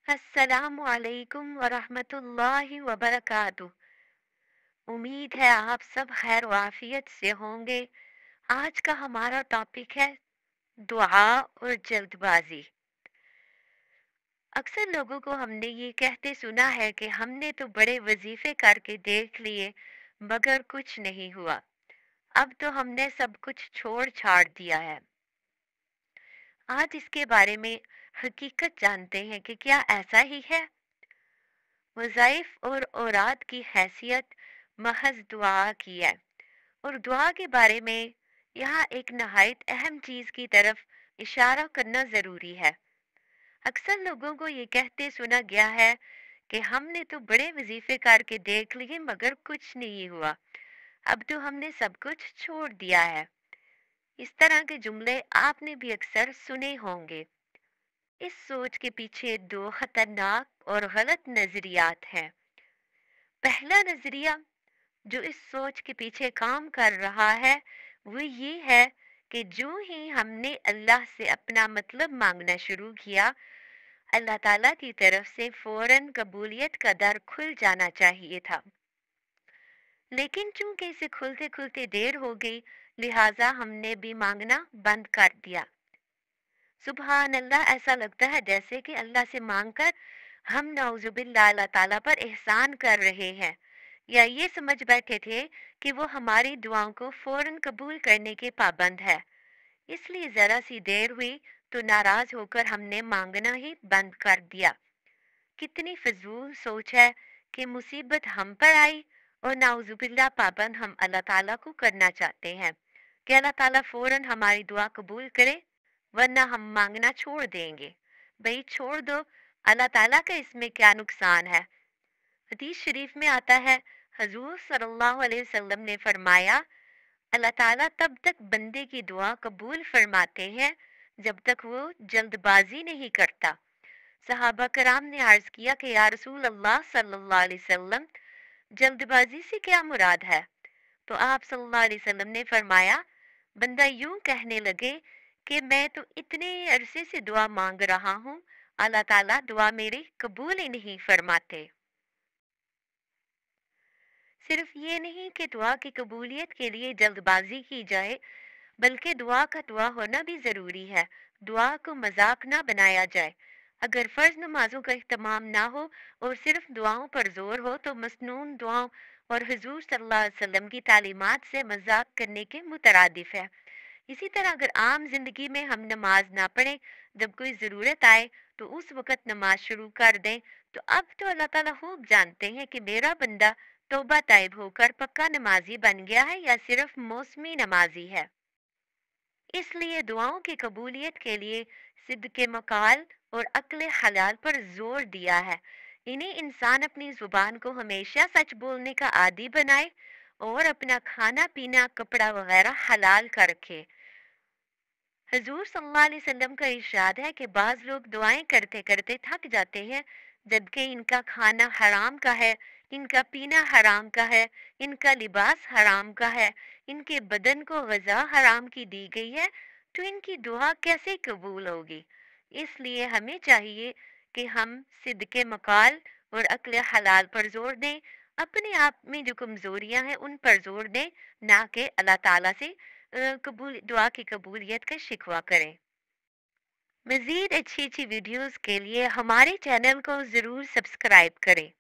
अस्सलामु अलैकुम वरहमतुल्लाहि वबरकातुह। उम्मीद है आप सब खैर वाफियत से होंगे। आज का हमारा टॉपिक है दुआ और जल्दबाजी। अक्सर लोगों को हमने ये कहते सुना है कि हमने तो बड़े वजीफे करके देख लिए मगर कुछ नहीं हुआ। अब तो हमने सब कुछ छोड़ छाड़ दिया है। आज इसके बारे में हकीकत जानते हैं कि क्या ऐसा ही है। वज़ाइफ और औरात की हैसियत महज दुआ की है और दुआ के बारे में यहाँ एक नहायत अहम चीज़ की तरफ इशारा करना ज़रूरी है। अक्सर लोगों को ये कहते सुना गया है कि हमने तो बड़े वजीफे करके देख लिए मगर कुछ नहीं हुआ। अब तो हमने सब कुछ छोड़ दिया है। इस तरह के जुमले आपने भी अक्सर सुने होंगे। इस सोच के पीछे दो खतरनाक और गलत नजरियात हैं। पहला नजरिया जो इस सोच के पीछे काम कर रहा है वो ये है कि जो ही हमने अल्लाह से अपना मतलब मांगना शुरू किया अल्लाह ताला की तरफ से फौरन कबूलियत का दर खुल जाना चाहिए था। लेकिन चूंकि इसे खुलते खुलते देर हो गई लिहाजा हमने भी मांगना बंद कर दिया। सुबहान अल्लाह, ऐसा लगता है जैसे कि अल्लाह से मांगकर हम नाउजुबिल्लाह अल्लाह ताला पर एहसान कर रहे हैं या ये समझ बैठे थे कि वो हमारी दुआओं को फौरन कबूल करने के पाबंद है। इसलिए जरा सी देर हुई तो नाराज होकर हमने मांगना ही बंद कर दिया। कितनी फजूल सोच है कि मुसीबत हम पर आई और नाउजुबिल्लाह पाबंद हम अल्लाह ताला को करना चाहते हैं कि अल्लाह ताला फौरन हमारी दुआ कबूल करे वरना हम मांगना छोड़ देंगे। भाई छोड़ दो, अल्लाह ताला का इसमें क्या नुकसान है। हदीस शरीफ में आता है हजूर सल्लल्लाहु अलैहि वसल्लम ने फरमाया अल्लाह ताला तब तक बंदे की दुआ कबूल फरमाते हैं जब तक वो जल्दबाजी नहीं करता। सहाबा कराम ने अर्ज किया कि या रसूल अल्लाह सल्लल्लाहु अलैहि वसल्लम, जल्दबाजी से क्या मुराद है? तो आप सल्लल्लाहु अलैहि वसल्लम ने फरमाया बंदा यूं कहने लगे कि मैं तो इतने अरसे से दुआ मांग रहा हूँ, अल्लाह ताला दुआ मेरी कबूल ही नहीं फरमाते। सिर्फ ये नहीं कि दुआ की कबूलियत के लिए जल्दबाजी की जाए बल्कि दुआ का दुआ होना भी जरूरी है। दुआ को मजाक ना बनाया जाए। अगर फर्ज नमाजों का इख्तिमाम ना हो और सिर्फ दुआओं पर जोर हो तो मसनून दुआओं और हुजूर सल्लल्लाहु अलैहि वसल्लम की तालीमात से मजाक करने के मुतरादिफ है। इसी तरह अगर आम जिंदगी में हम नमाज ना पढ़ें, जब कोई ज़रूरत आए तो उस वक़्त नमाज शुरू कर दें, तो अब तो अल्लाह ताला खूब जानते हैं कि मेरा बंदा तौबा ताइब होकर पक्का नमाजी बन गया है या सिर्फ मौसमी नमाजी है। इसलिए दुआओं की कबूलियत के लिए सिद्क़ मकाल और अक्ल हलाल पर जोर दिया है। इन्हें इंसान अपनी जुबान को हमेशा सच बोलने का आदी बनाए और अपना खाना पीना कपड़ा वगैरह हलाल कर रखे। हजूर सल्लल्लाहु अलैहि वसल्लम का इरशाद है कि बाज लोग दुआएं करते करते थक जाते हैं जबकि इनका खाना हराम का है, इनका पीना हराम का है, इनका लिबास हराम का है, इनके बदन को ग़िज़ा हराम की दी गई है, तो इनकी दुआ कैसे कबूल होगी। इसलिए हमें चाहिए कि हम सिद्क़ मकाल और अक्ल हलाल पर जोर दें, अपने आप में जो कमज़ोरियां हैं उन पर जोर दें, ना कि अल्लाह ताला से कबूल दुआ की कबूलियत का शिकवा करें। मज़ीद अच्छी अच्छी वीडियोस के लिए हमारे चैनल को ज़रूर सब्सक्राइब करें।